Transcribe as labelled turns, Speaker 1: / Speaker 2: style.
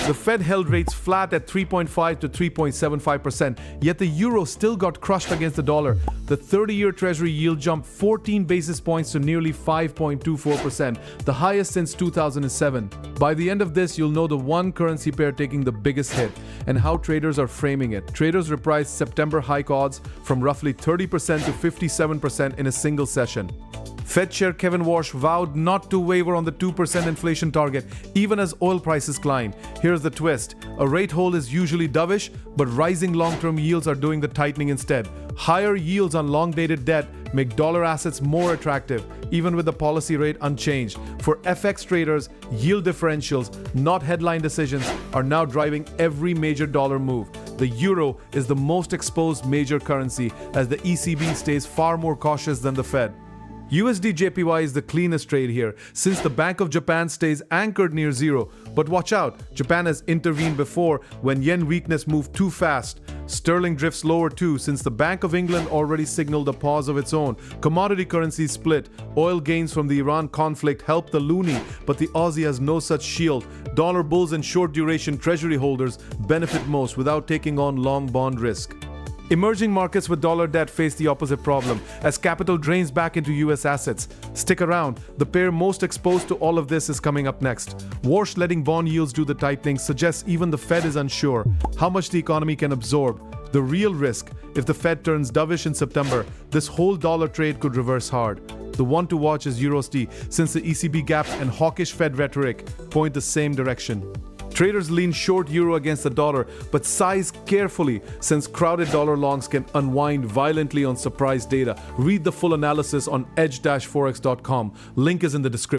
Speaker 1: The Fed held rates flat at 3.5 to 3.75%, yet the euro still got crushed against the dollar. The 30-year Treasury yield jumped 14 basis points to nearly 5.24%, the highest since 2007. By the end of this, you'll know the one currency pair taking the biggest hit and how traders are framing it. Traders repriced September hike odds from roughly 30% to 57% in a single session. Fed Chair Kevin Warsh vowed not to waver on the 2% inflation target, even as oil prices climb. Here's the twist. A rate hold is usually dovish, but rising long-term yields are doing the tightening instead. Higher yields on long-dated debt make dollar assets more attractive, even with the policy rate unchanged. For FX traders, yield differentials, not headline decisions, are now driving every major dollar move. The euro is the most exposed major currency, as the ECB stays far more cautious than the Fed. USD JPY is the cleanest trade here, since the Bank of Japan stays anchored near zero. But watch out, Japan has intervened before when yen weakness moved too fast. Sterling drifts lower too, since the Bank of England already signaled a pause of its own. Commodity currencies split. Oil gains from the Iran conflict help the loonie, but the Aussie has no such shield. Dollar bulls and short duration treasury holders benefit most without taking on long bond risk. Emerging markets with dollar debt face the opposite problem, as capital drains back into US assets. Stick around, the pair most exposed to all of this is coming up next. Warsh letting bond yields do the tightening suggests even the Fed is unsure how much the economy can absorb. The real risk, if the Fed turns dovish in September, this whole dollar trade could reverse hard. The one to watch is USD, since the ECB gap and hawkish Fed rhetoric point the same direction. Traders lean short euro against the dollar, but size carefully, since crowded dollar longs can unwind violently on surprise data. Read the full analysis on edge-forex.com. Link is in the description.